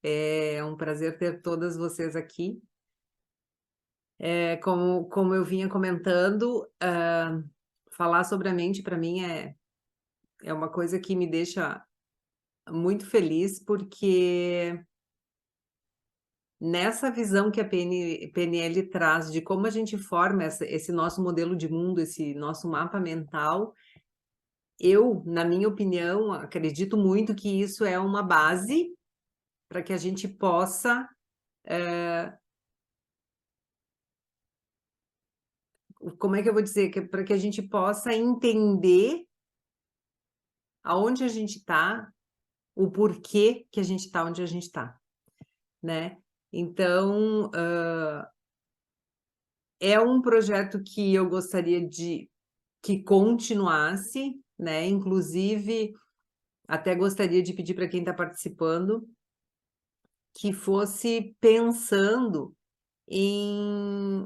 É um prazer ter todas vocês aqui. Como eu vinha comentando, falar sobre a mente para mim é uma coisa que me deixa muito feliz, porque nessa visão que a PNL traz de como a gente forma esse nosso modelo de mundo, esse nosso mapa mental, eu, na minha opinião, acredito muito que isso é uma base para que a gente possa, como é que eu vou dizer? Para que a gente possa entender aonde a gente está, o porquê que a gente está onde a gente está, né. Então, é um projeto que eu gostaria de que continuasse, né, inclusive até gostaria de pedir para quem está participando, que fosse pensando em,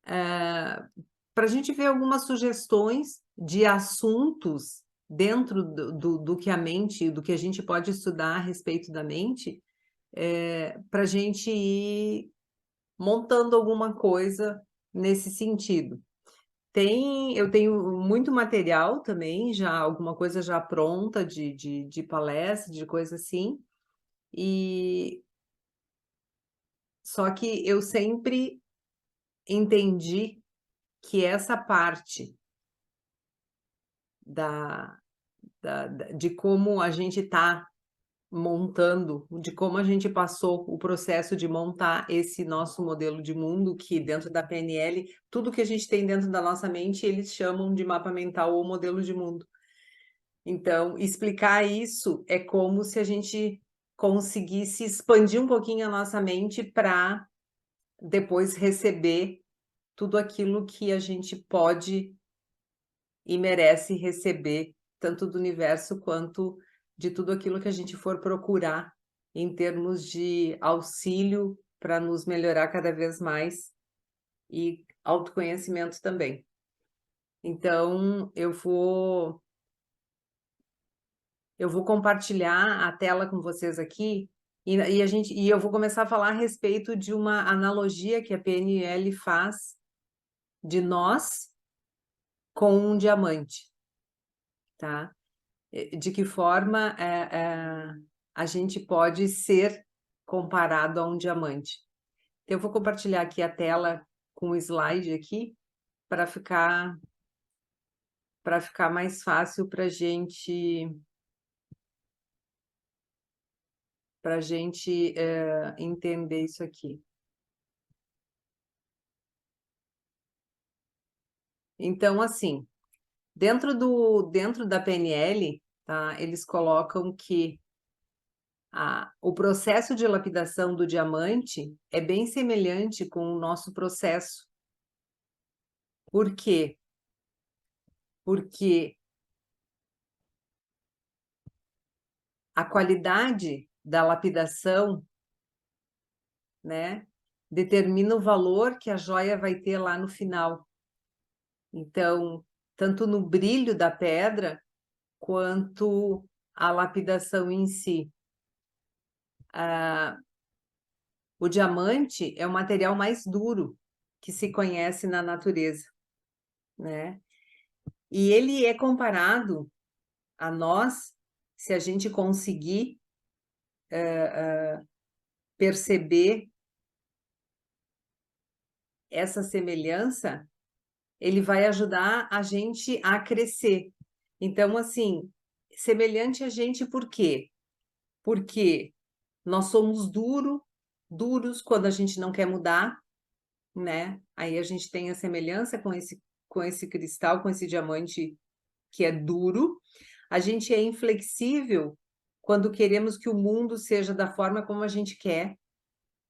para a gente ver algumas sugestões de assuntos dentro do que a mente, do que a gente pode estudar a respeito da mente, para a gente ir montando alguma coisa nesse sentido. Eu tenho muito material também, já alguma coisa já pronta de palestra, de coisa assim, e só que eu sempre entendi que essa parte da de como a gente está montando, de como a gente passou o processo de montar esse nosso modelo de mundo, que dentro da PNL, tudo que a gente tem dentro da nossa mente, eles chamam de mapa mental ou modelo de mundo. Então, explicar isso é como se a gente conseguisse expandir um pouquinho a nossa mente para depois receber tudo aquilo que a gente pode e merece receber, tanto do universo quanto de tudo aquilo que a gente for procurar em termos de auxílio para nos melhorar cada vez mais e autoconhecimento também. Então, eu vou compartilhar a tela com vocês aqui e eu vou começar a falar a respeito de uma analogia que a PNL faz de nós com um diamante, tá? De que forma, a gente pode ser comparado a um diamante. Eu vou compartilhar aqui a tela com o slide aqui, para ficar mais fácil para gente entender isso aqui. Então, assim, dentro da PNL, tá, eles colocam que o processo de lapidação do diamante é bem semelhante com o nosso processo. Por quê? Porque a qualidade da lapidação, né, determina o valor que a joia vai ter lá no final. Então, tanto no brilho da pedra, quanto a lapidação em si. O diamante é o material mais duro que se conhece na natureza, né? E ele é comparado a nós, se a gente conseguir perceber essa semelhança, ele vai ajudar a gente a crescer. Então, assim, semelhante a gente por quê? Porque nós somos duros quando a gente não quer mudar, né? Aí a gente tem a semelhança com esse cristal, com esse diamante que é duro. A gente é inflexível quando queremos que o mundo seja da forma como a gente quer,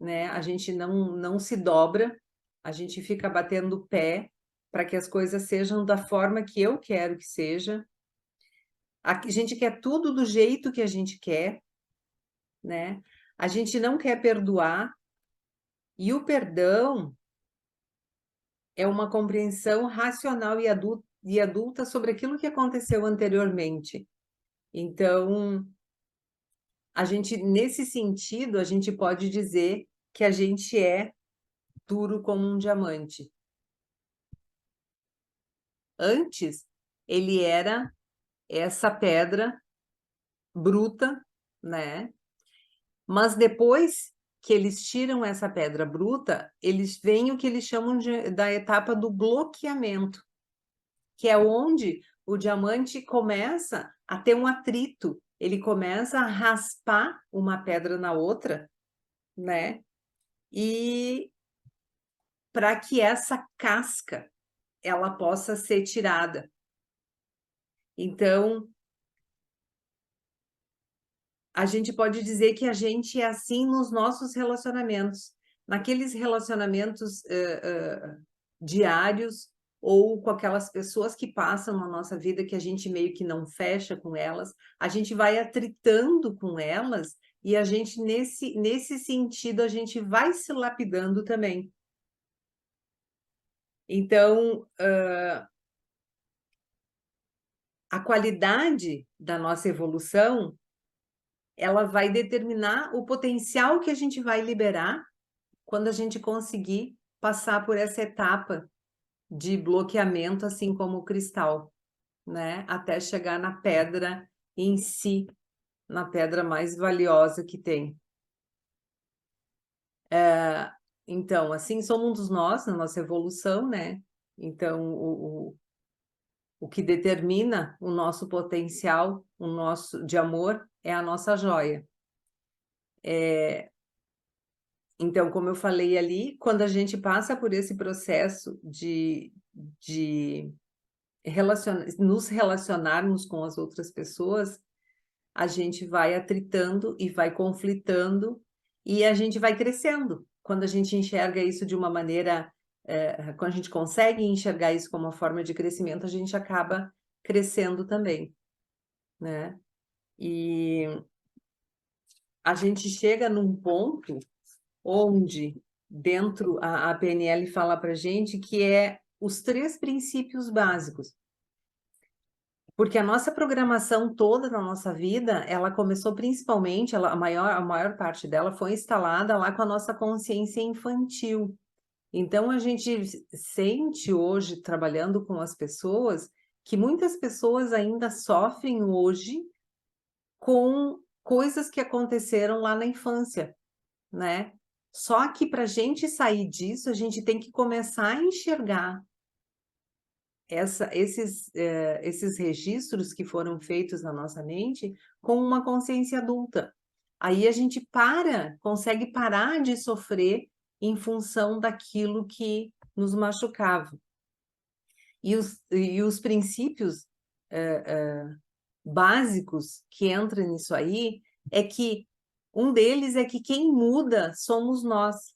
né? A gente não se dobra, a gente fica batendo o pé para que as coisas sejam da forma que eu quero que seja. A gente quer tudo do jeito que a gente quer, né? A gente não quer perdoar, e o perdão é uma compreensão racional e adulta sobre aquilo que aconteceu anteriormente. Então, nesse sentido, a gente pode dizer que a gente é duro como um diamante. Antes, ele era essa pedra bruta, né? Mas depois que eles tiram essa pedra bruta, eles veem o que eles chamam da etapa do bloqueamento, que é onde o diamante começa a ter um atrito, ele começa a raspar uma pedra na outra, né? E para que essa casca ela possa ser tirada. Então, a gente pode dizer que a gente é assim nos nossos relacionamentos, naqueles relacionamentos diários ou com aquelas pessoas que passam na nossa vida que a gente meio que não fecha com elas, a gente vai atritando com elas e a gente, nesse sentido, a gente vai se lapidando também. Então, a qualidade da nossa evolução, ela vai determinar o potencial que a gente vai liberar quando a gente conseguir passar por essa etapa de bloqueamento, assim como o cristal, né? Até chegar na pedra em si, na pedra mais valiosa que tem. Então, assim somos nós na nossa evolução, né? Então, o que determina o nosso potencial, o nosso de amor, é a nossa joia. Então, como eu falei ali, quando a gente passa por esse processo de nos relacionarmos com as outras pessoas, a gente vai atritando e vai conflitando e a gente vai crescendo. Quando a gente enxerga isso de uma maneira, quando a gente consegue enxergar isso como uma forma de crescimento, a gente acaba crescendo também, né? E a gente chega num ponto onde dentro a PNL fala para gente que é os 3 princípios básicos. Porque a nossa programação toda na nossa vida, ela começou principalmente, a maior parte dela foi instalada lá com a nossa consciência infantil. Então, a gente sente hoje, trabalhando com as pessoas, que muitas pessoas ainda sofrem hoje com coisas que aconteceram lá na infância, né? Só que para a gente sair disso, a gente tem que começar a enxergar esses registros que foram feitos na nossa mente com uma consciência adulta. Aí a gente consegue parar de sofrer em função daquilo que nos machucava. E os princípios básicos que entram nisso aí é que um deles é que quem muda somos nós.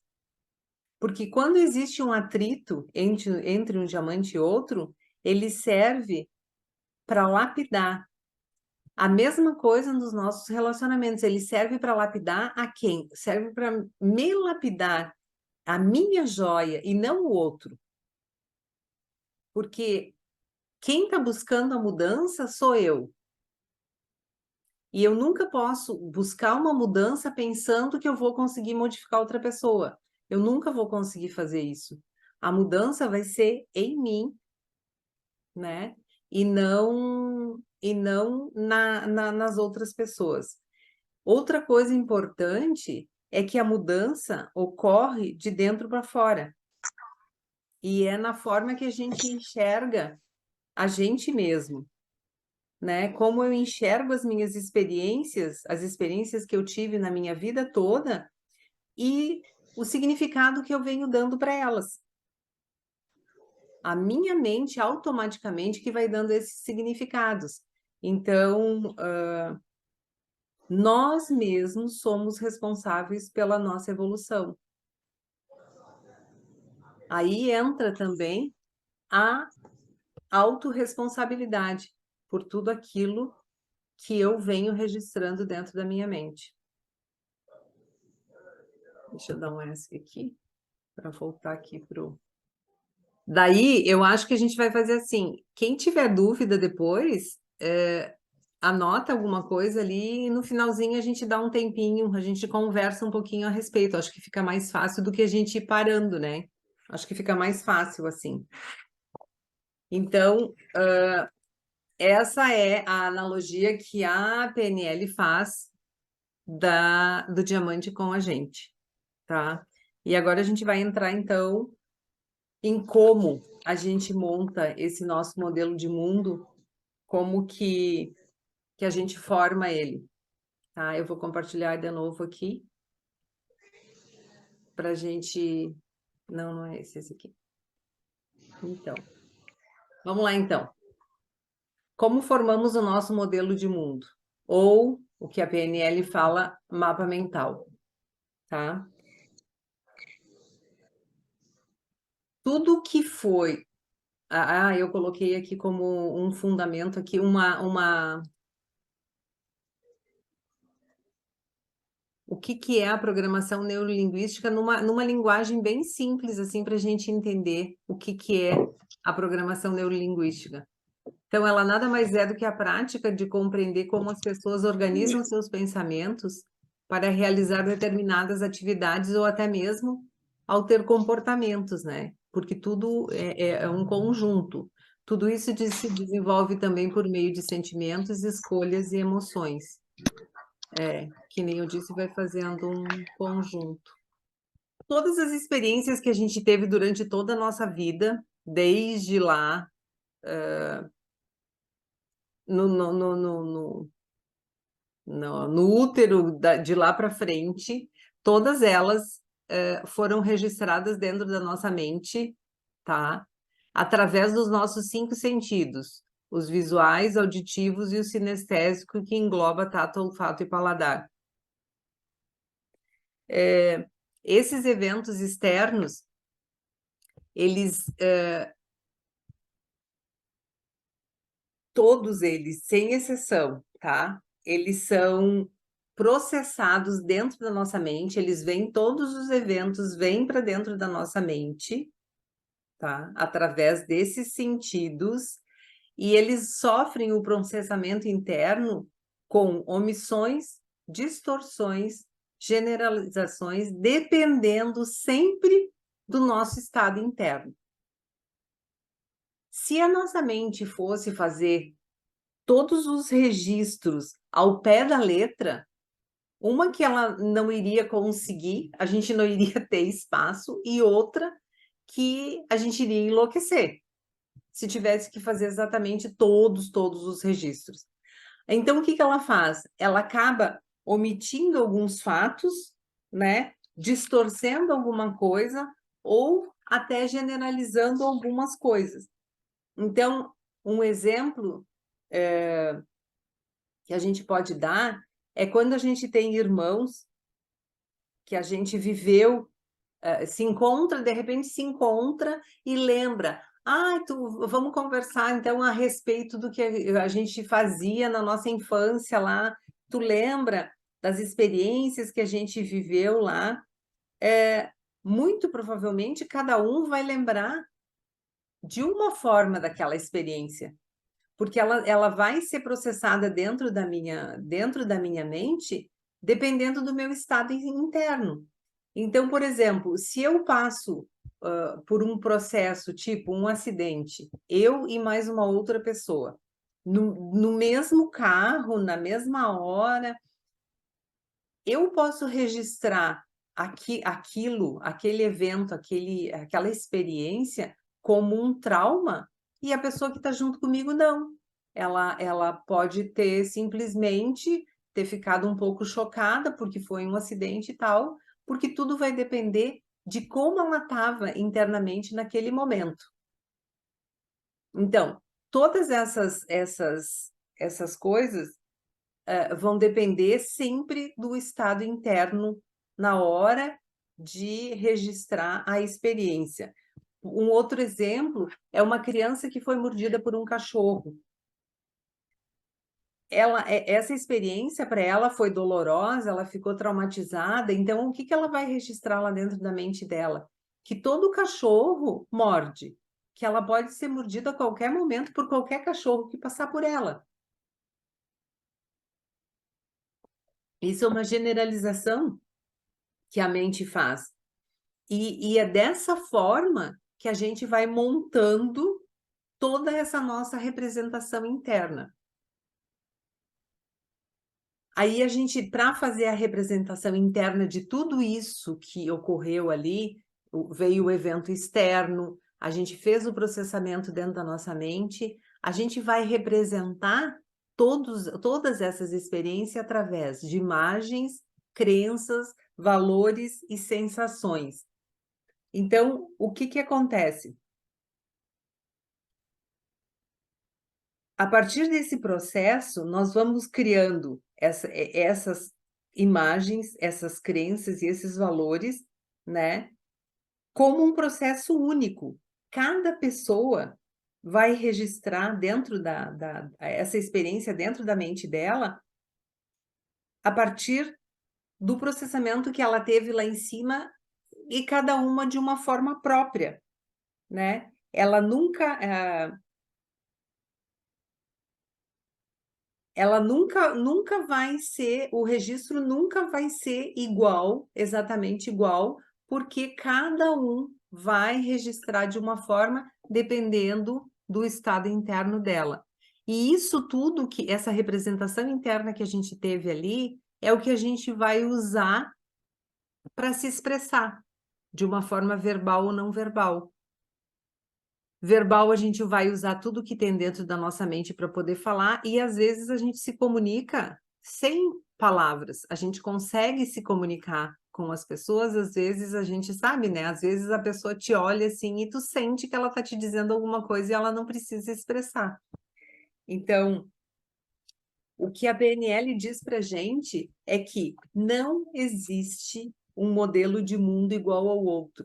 Porque quando existe um atrito entre um diamante e outro, ele serve para lapidar. A mesma coisa nos nossos relacionamentos, ele serve para lapidar a quem? Serve para me lapidar a minha joia e não o outro. Porque quem está buscando a mudança sou eu. E eu nunca posso buscar uma mudança pensando que eu vou conseguir modificar outra pessoa. Eu nunca vou conseguir fazer isso. A mudança vai ser em mim, né? E não nas outras pessoas. Outra coisa importante é que a mudança ocorre de dentro para fora. E é na forma que a gente enxerga a gente mesmo, né? Como eu enxergo as minhas experiências, as experiências que eu tive na minha vida toda e o significado que eu venho dando para elas. A minha mente automaticamente que vai dando esses significados. Então, nós mesmos somos responsáveis pela nossa evolução. Aí entra também a autorresponsabilidade por tudo aquilo que eu venho registrando dentro da minha mente. Deixa eu dar um ESC aqui, para voltar aqui para o... Daí, eu acho que a gente vai fazer assim, quem tiver dúvida depois, anota alguma coisa ali e no finalzinho a gente dá um tempinho, a gente conversa um pouquinho a respeito. Acho que fica mais fácil do que a gente ir parando, né? Acho que fica mais fácil assim. Então, essa é a analogia que a PNL faz do diamante com a gente, tá? E agora a gente vai entrar, então, em como a gente monta esse nosso modelo de mundo, como que a gente forma ele, tá? Eu vou compartilhar de novo aqui para a gente... não é esse aqui. Então, vamos lá, então. Como formamos o nosso modelo de mundo? Ou, o que a PNL fala, mapa mental, tá? Tudo que foi... eu coloquei aqui como um fundamento aqui, o que é a programação neurolinguística numa linguagem bem simples, assim, para a gente entender o que é a programação neurolinguística. Então, ela nada mais é do que a prática de compreender como as pessoas organizam seus pensamentos para realizar determinadas atividades ou até mesmo ao ter comportamentos, né? Porque tudo é um conjunto. Tudo isso se desenvolve também por meio de sentimentos, escolhas e emoções. Que nem eu disse, vai fazendo um conjunto. Todas as experiências que a gente teve durante toda a nossa vida, desde lá, no, no, no, no, no, no útero de lá para frente, todas elas foram registradas dentro da nossa mente, tá? Através dos nossos 5 sentidos, os visuais, auditivos e o sinestésico, que engloba tato, olfato e paladar. Esses eventos externos, eles, todos eles, sem exceção, tá? Eles são processados dentro da nossa mente, eles vêm, todos os eventos vêm para dentro da nossa mente, tá? Através desses sentidos, e eles sofrem o processamento interno com omissões, distorções, generalizações, dependendo sempre do nosso estado interno. Se a nossa mente fosse fazer todos os registros ao pé da letra, uma que ela não iria conseguir, a gente não iria ter espaço, e outra que a gente iria enlouquecer, se tivesse que fazer exatamente todos os registros. Então, o que ela faz? Ela acaba omitindo alguns fatos, né? Distorcendo alguma coisa, ou até generalizando algumas coisas. Então, um exemplo que a gente pode dar é quando a gente tem irmãos que a gente viveu, se encontra, de repente se encontra e lembra, vamos conversar então a respeito do que a gente fazia na nossa infância lá, tu lembra das experiências que a gente viveu lá? Muito provavelmente cada um vai lembrar de uma forma daquela experiência, porque ela vai ser processada dentro da minha mente, dependendo do meu estado interno. Então, por exemplo, se eu passo por um processo, tipo um acidente, eu e mais uma outra pessoa, no mesmo carro, na mesma hora, eu posso registrar aquele evento, aquela experiência como um trauma, e a pessoa que está junto comigo não. Ela pode ter simplesmente ter ficado um pouco chocada porque foi um acidente e tal, porque tudo vai depender de como ela estava internamente naquele momento. Então, todas essas coisas vão depender sempre do estado interno na hora de registrar a experiência. Um outro exemplo é uma criança que foi mordida por um cachorro. Essa experiência para ela foi dolorosa, ela ficou traumatizada, então o que ela vai registrar lá dentro da mente dela? Que todo cachorro morde, que ela pode ser mordida a qualquer momento por qualquer cachorro que passar por ela. Isso é uma generalização que a mente faz. E é dessa forma que a gente vai montando toda essa nossa representação interna. Aí a gente, para fazer a representação interna de tudo isso que ocorreu ali, veio o evento externo, a gente fez o processamento dentro da nossa mente, a gente vai representar todas essas experiências através de imagens, crenças, valores e sensações. Então, o que que acontece? A partir desse processo, nós vamos criando essas imagens, essas crenças e esses valores, né, como um processo único. Cada pessoa vai registrar dentro essa experiência dentro da mente dela, a partir do processamento que ela teve lá em cima, e cada uma de uma forma própria, né. Ela nunca, ela nunca vai ser, o registro nunca vai ser igual, exatamente igual, porque cada um vai registrar de uma forma dependendo do estado interno dela. E isso tudo, que essa representação interna que a gente teve ali, é o que a gente vai usar para se expressar de uma forma verbal ou não verbal. Verbal, a gente vai usar tudo que tem dentro da nossa mente para poder falar, e às vezes a gente se comunica sem palavras, a gente consegue se comunicar com as pessoas, às vezes a gente sabe, né, às vezes a pessoa te olha assim e tu sente que ela está te dizendo alguma coisa e ela não precisa expressar. Então, o que a PNL diz para a gente é que não existe um modelo de mundo igual ao outro.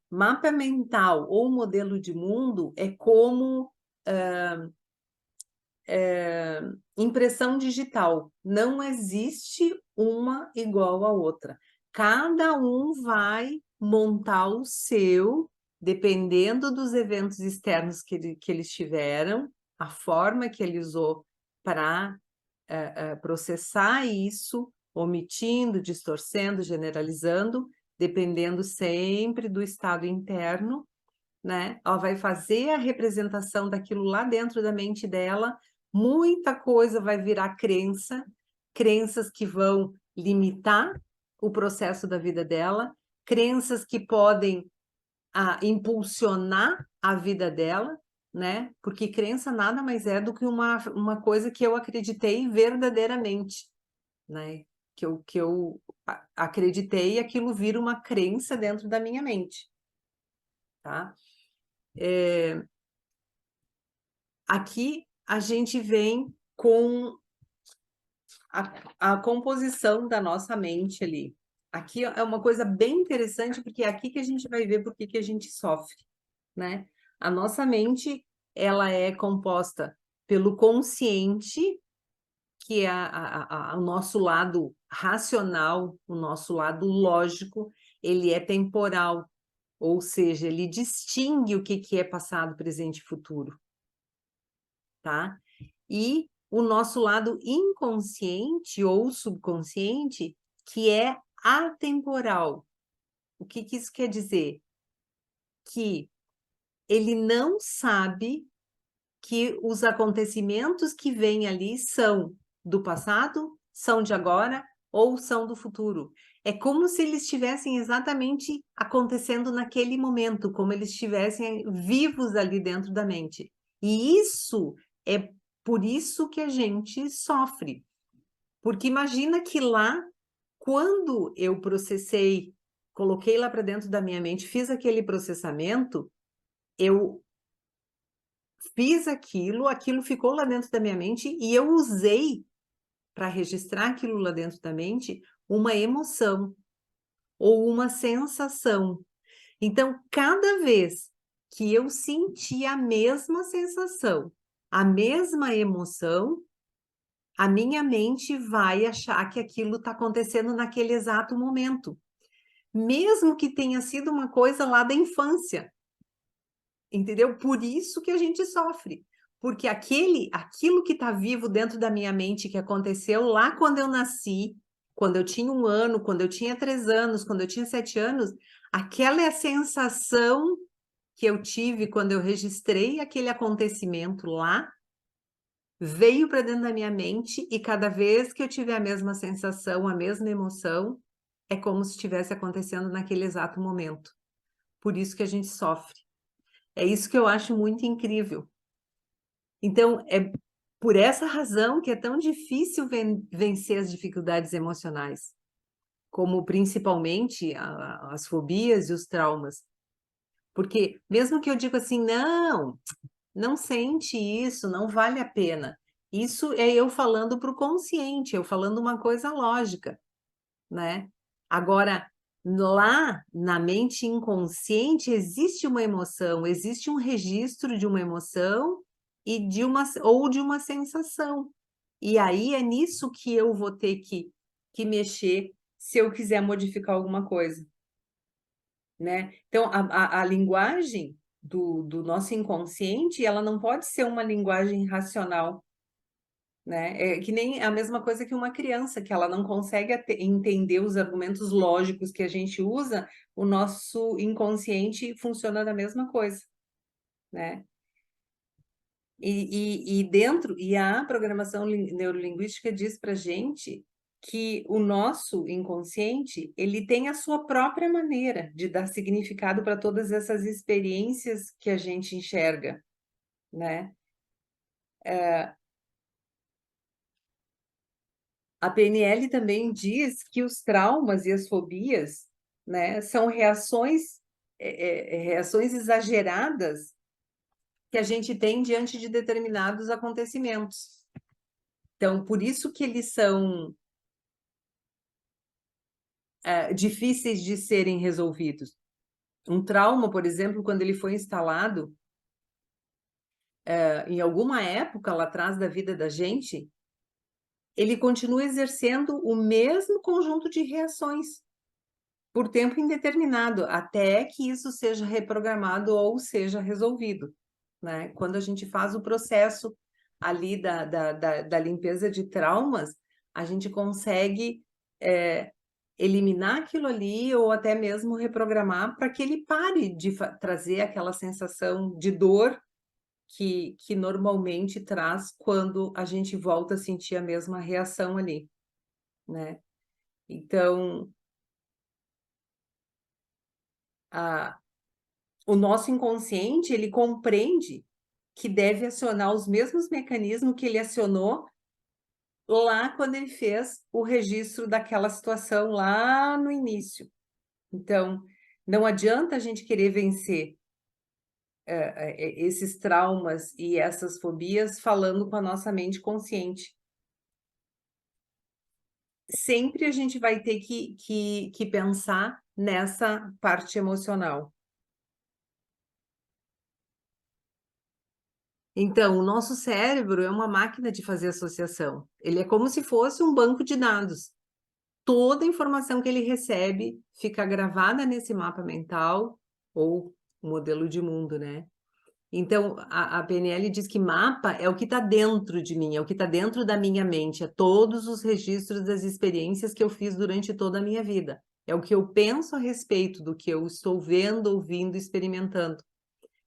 Mapa mental ou modelo de mundo é como impressão digital. Não existe uma igual à outra. Cada um vai montar o seu, dependendo dos eventos externos que eles tiveram, a forma que ele usou para processar isso, omitindo, distorcendo, generalizando, dependendo sempre do estado interno, né? Ela vai fazer a representação daquilo lá dentro da mente dela, muita coisa vai virar crença, crenças que vão limitar o processo da vida dela, crenças que podem impulsionar a vida dela, né? Porque crença nada mais é do que uma coisa que eu acreditei verdadeiramente, né? Que eu acreditei e aquilo vira uma crença dentro da minha mente, tá? Aqui a gente vem com a composição da nossa mente ali. Aqui é uma coisa bem interessante, porque é aqui que a gente vai ver por que a gente sofre, né? A nossa mente, ela é composta pelo consciente, que é o nosso lado racional, o nosso lado lógico, ele é temporal, ou seja, ele distingue o que é passado, presente e futuro, tá? E o nosso lado inconsciente ou subconsciente, que é atemporal. O que isso quer dizer? Que ele não sabe que os acontecimentos que vêm ali são do passado, são de agora ou são do futuro. É como se eles estivessem exatamente acontecendo naquele momento, como eles estivessem vivos ali dentro da mente. E isso é por isso que a gente sofre. Porque imagina que lá, quando eu processei, coloquei lá para dentro da minha mente, fiz aquele processamento, eu fiz aquilo ficou lá dentro da minha mente e eu usei para registrar aquilo lá dentro da mente uma emoção ou uma sensação. Então, cada vez que eu senti a mesma sensação, a mesma emoção, a minha mente vai achar que aquilo está acontecendo naquele exato momento, mesmo que tenha sido uma coisa lá da infância, entendeu? Por isso que a gente sofre, porque aquilo que está vivo dentro da minha mente, que aconteceu lá quando eu nasci, quando eu tinha 1 ano, quando eu tinha 3 anos, quando eu tinha 7 anos, aquela é a sensação que eu tive quando eu registrei aquele acontecimento lá, veio para dentro da minha mente, e cada vez que eu tiver a mesma sensação, a mesma emoção, é como se estivesse acontecendo naquele exato momento. Por isso que a gente sofre. É isso que eu acho muito incrível. Então, é por essa razão que é tão difícil vencer as dificuldades emocionais, como principalmente as fobias e os traumas. Porque mesmo que eu diga assim, não sente isso, não vale a pena. Isso é eu falando para o consciente, eu falando uma coisa lógica, né? Agora, lá na mente inconsciente existe uma emoção, existe um registro de uma emoção e de uma sensação. E aí é nisso que eu vou ter que mexer se eu quiser modificar alguma coisa, né? Então, a linguagem do nosso inconsciente, ela não pode ser uma linguagem racional, né? É que nem a mesma coisa que uma criança, que ela não consegue entender os argumentos lógicos que a gente usa, o nosso inconsciente funciona da mesma coisa, né? E a programação neurolinguística diz para gente que o nosso inconsciente, ele tem a sua própria maneira de dar significado para todas essas experiências que a gente enxerga, né? A PNL também diz que os traumas e as fobias, né, são reações exageradas que a gente tem diante de determinados acontecimentos. Então, por isso que eles são difíceis de serem resolvidos. Um trauma, por exemplo, quando ele foi instalado em alguma época lá atrás da vida da gente, ele continua exercendo o mesmo conjunto de reações por tempo indeterminado, até que isso seja reprogramado ou seja resolvido, né? Quando a gente faz o processo ali da limpeza de traumas, a gente consegue eliminar aquilo ali ou até mesmo reprogramar para que ele pare de trazer aquela sensação de dor que normalmente traz quando a gente volta a sentir a mesma reação ali, né? Então, o nosso inconsciente, ele compreende que deve acionar os mesmos mecanismos que ele acionou lá quando ele fez o registro daquela situação lá no início. Então, não adianta a gente querer vencer esses traumas e essas fobias falando com a nossa mente consciente. Sempre a gente vai ter que pensar nessa parte emocional. Então, o nosso cérebro é uma máquina de fazer associação. Ele é como se fosse um banco de dados. Toda a informação que ele recebe fica gravada nesse mapa mental ou modelo de mundo, né? Então, a PNL diz que mapa é o que está dentro de mim, é o que está dentro da minha mente, é todos os registros das experiências que eu fiz durante toda a minha vida. É o que eu penso a respeito do que eu estou vendo, ouvindo, experimentando.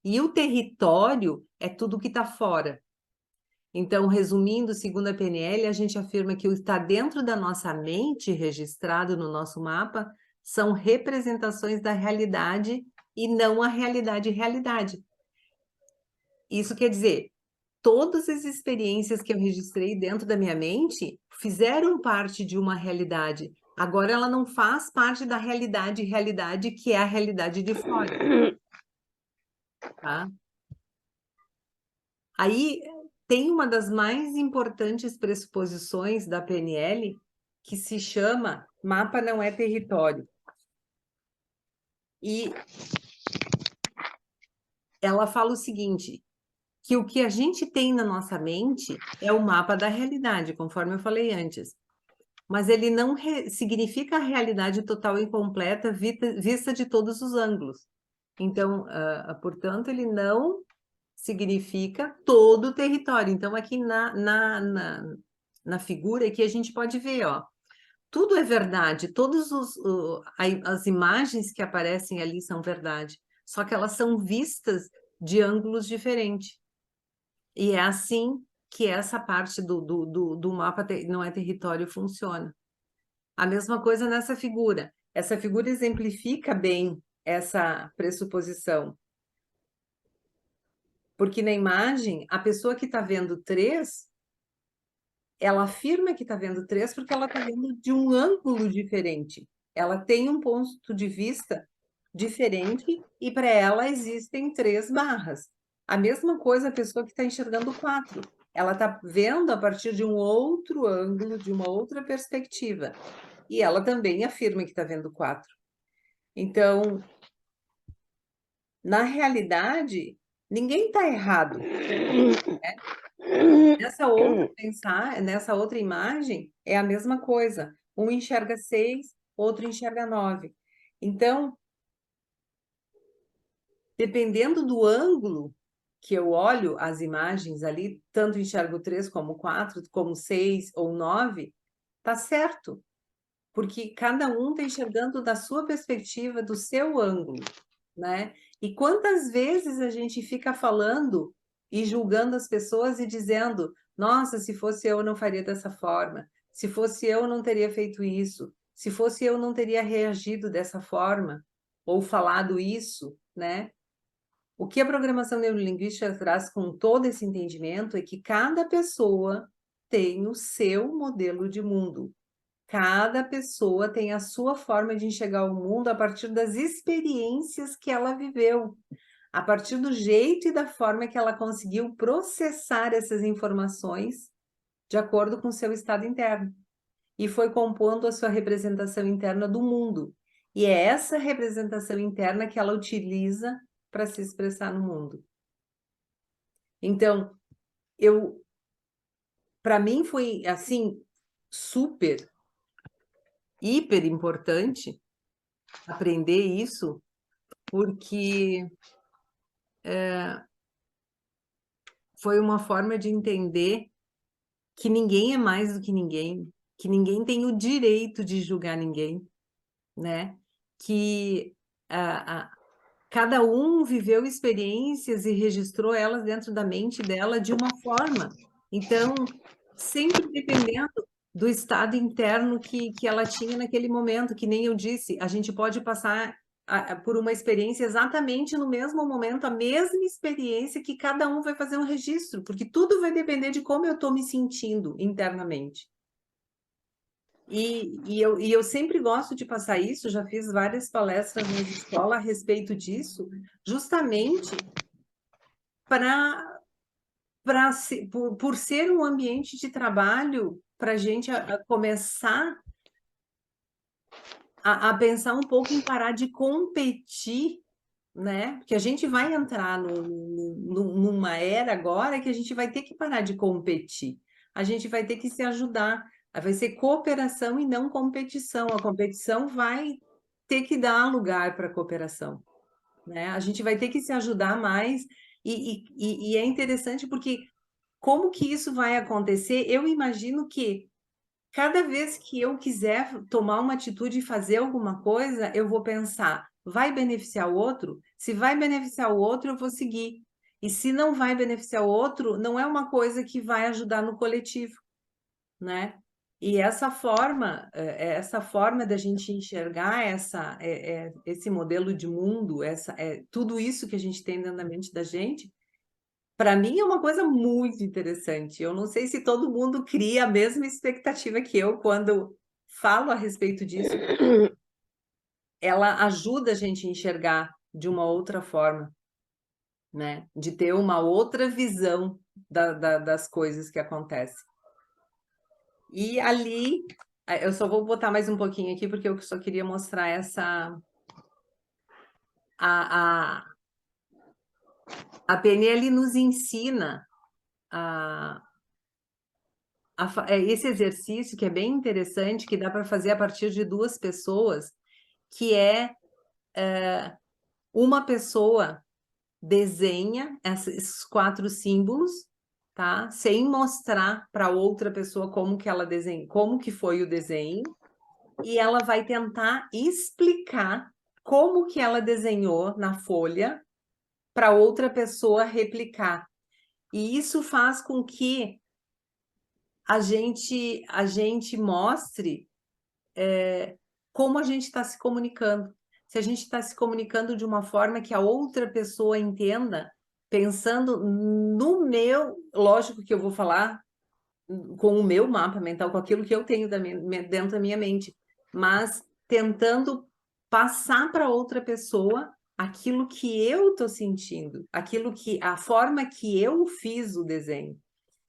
E o território é tudo que está fora. Então, resumindo, segundo a PNL, a gente afirma que o que está dentro da nossa mente, registrado no nosso mapa, são representações da realidade e não a realidade realidade. Isso quer dizer, todas as experiências que eu registrei dentro da minha mente fizeram parte de uma realidade. Agora ela não faz parte da realidade que é a realidade de fora, tá? Aí tem uma das mais importantes pressuposições da PNL, que se chama mapa não é território. E ela fala o seguinte, que o que a gente tem na nossa mente é o mapa da realidade, conforme eu falei antes. Mas ele não significa a realidade total e completa vista de todos os ângulos. Então, portanto, ele não significa todo o território. Então, aqui na figura aqui a gente pode ver, ó, tudo é verdade, as imagens que aparecem ali são verdade, só que elas são vistas de ângulos diferentes. E é assim que essa parte do mapa não é território funciona. A mesma coisa nessa figura. Essa figura exemplifica bem essa pressuposição. Porque na imagem, a pessoa que está vendo 3, ela afirma que está vendo 3 porque ela está vendo de um ângulo diferente. Ela tem um ponto de vista diferente e para ela existem 3 barras. A mesma coisa a pessoa que está enxergando 4. Ela está vendo a partir de um outro ângulo, de uma outra perspectiva. E ela também afirma que está vendo 4. Então, na realidade, ninguém está errado. Né? Nessa outra imagem, é a mesma coisa. Um enxerga 6, outro enxerga 9. Então, dependendo do ângulo que eu olho as imagens ali, tanto enxergo 3 como 4, como 6 ou 9, tá certo. Porque cada um está enxergando da sua perspectiva, do seu ângulo, né? E quantas vezes a gente fica falando e julgando as pessoas e dizendo, nossa, se fosse eu não faria dessa forma, se fosse eu não teria feito isso, se fosse eu não teria reagido dessa forma, ou falado isso, né? O que a programação neurolinguística traz com todo esse entendimento é que cada pessoa tem o seu modelo de mundo. Cada pessoa tem a sua forma de enxergar o mundo a partir das experiências que ela viveu, a partir do jeito e da forma que ela conseguiu processar essas informações de acordo com o seu estado interno. E foi compondo a sua representação interna do mundo. E é essa representação interna que ela utiliza para se expressar no mundo. Então, para mim foi assim super hiper importante aprender isso, porque foi uma forma de entender que ninguém é mais do que ninguém tem o direito de julgar ninguém, né? Que cada um viveu experiências e registrou elas dentro da mente dela de uma forma. Então, sempre dependendo do estado interno que ela tinha naquele momento, que nem eu disse, a gente pode passar por uma experiência exatamente no mesmo momento, a mesma experiência que cada um vai fazer um registro, porque tudo vai depender de como eu estou me sentindo internamente. E eu sempre gosto de passar isso, já fiz várias palestras na escola a respeito disso, justamente por ser um ambiente de trabalho, para a gente começar a pensar um pouco em parar de competir, né? Porque a gente vai entrar numa era agora que a gente vai ter que parar de competir. A gente vai ter que se ajudar. Vai ser cooperação e não competição. A competição vai ter que dar lugar para a cooperação, né? A gente vai ter que se ajudar mais. E é interessante porque como que isso vai acontecer? Eu imagino que cada vez que eu quiser tomar uma atitude e fazer alguma coisa, eu vou pensar, vai beneficiar o outro? Se vai beneficiar o outro, eu vou seguir. E se não vai beneficiar o outro, não é uma coisa que vai ajudar no coletivo, né? E essa forma da gente enxergar esse modelo de mundo, tudo isso que a gente tem dentro da mente da gente, para mim é uma coisa muito interessante. Eu não sei se todo mundo cria a mesma expectativa que eu quando falo a respeito disso. Ela ajuda a gente a enxergar de uma outra forma, né? De ter uma outra visão das coisas que acontecem. E ali, eu só vou botar mais um pouquinho aqui, porque eu só queria mostrar a PNL nos ensina esse exercício que é bem interessante, que dá para fazer a partir de 2 pessoas, que é uma pessoa desenha esses 4 símbolos, tá? Sem mostrar para outra pessoa como que ela desenha, como que foi o desenho, e ela vai tentar explicar como que ela desenhou na folha para outra pessoa replicar. E isso faz com que a gente mostre como a gente está se comunicando. Se a gente está se comunicando de uma forma que a outra pessoa entenda, pensando no meu, lógico que eu vou falar com o meu mapa mental, com aquilo que eu tenho dentro da minha mente, mas tentando passar para outra pessoa aquilo que eu estou sentindo, a forma que eu fiz o desenho.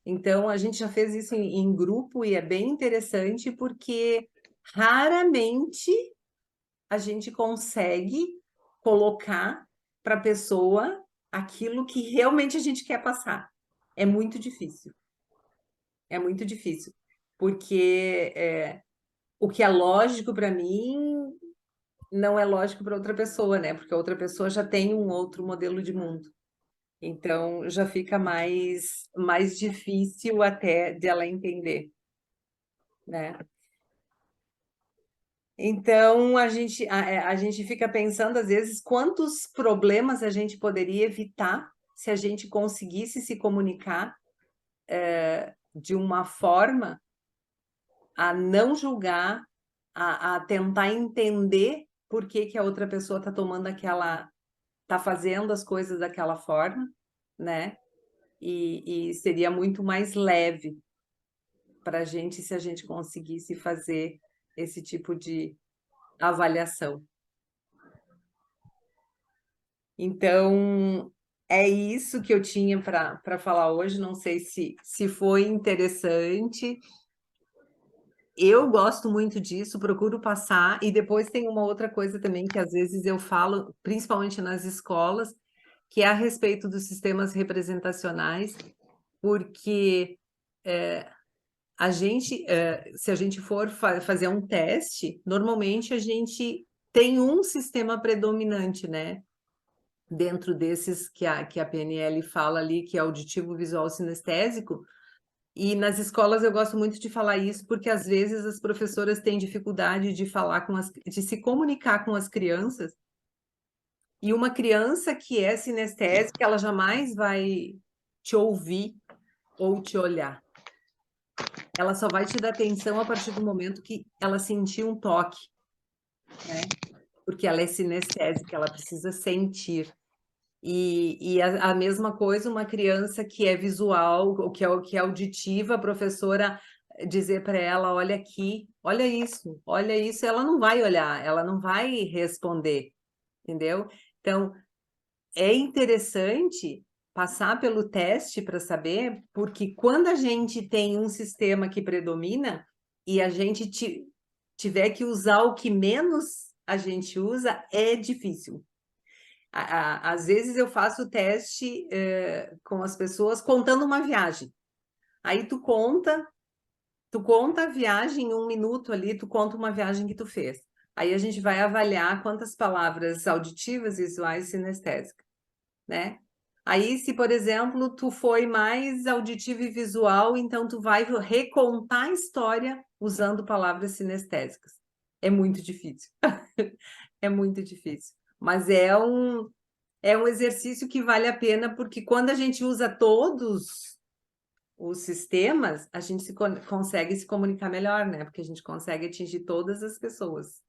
Então, a gente já fez isso em grupo e é bem interessante porque raramente a gente consegue colocar para a pessoa aquilo que realmente a gente quer passar. É muito difícil. É muito difícil. Porque o que é lógico para mim não é lógico para outra pessoa, né? Porque a outra pessoa já tem um outro modelo de mundo. Então, já fica mais difícil até de ela entender, né? Então, a gente fica pensando, às vezes, quantos problemas a gente poderia evitar se a gente conseguisse se comunicar de uma forma a não julgar, a tentar entender por que que a outra pessoa está fazendo as coisas daquela forma, né? E seria muito mais leve para a gente se a gente conseguisse fazer esse tipo de avaliação. Então, é isso que eu tinha para falar hoje. Não sei se foi interessante. Eu gosto muito disso, procuro passar. E depois tem uma outra coisa também que às vezes eu falo, principalmente nas escolas, que é a respeito dos sistemas representacionais, porque se a gente for fazer um teste, normalmente a gente tem um sistema predominante, né? Dentro desses que a PNL fala ali, que é auditivo, visual, sinestésico. E nas escolas eu gosto muito de falar isso, porque às vezes as professoras têm dificuldade de falar de se comunicar com as crianças. E uma criança que é sinestésica, ela jamais vai te ouvir ou te olhar. Ela só vai te dar atenção a partir do momento que ela sentir um toque, né? Porque ela é sinestésica, ela precisa sentir. E a mesma coisa, uma criança que é visual, ou que é auditiva, a professora dizer para ela, olha aqui, olha isso, ela não vai olhar, ela não vai responder, entendeu? Então, é interessante passar pelo teste para saber, porque quando a gente tem um sistema que predomina e a gente tiver que usar o que menos a gente usa, é difícil. Às vezes eu faço o teste com as pessoas contando uma viagem. Aí tu conta a viagem em 1 minuto ali, tu conta uma viagem que tu fez. Aí a gente vai avaliar quantas palavras auditivas, visuais e sinestésicas, né? Aí, se, por exemplo, tu foi mais auditivo e visual, então tu vai recontar a história usando palavras sinestésicas. É muito difícil. É muito difícil. Mas é um exercício que vale a pena, porque quando a gente usa todos os sistemas, a gente consegue se comunicar melhor, né? Porque a gente consegue atingir todas as pessoas.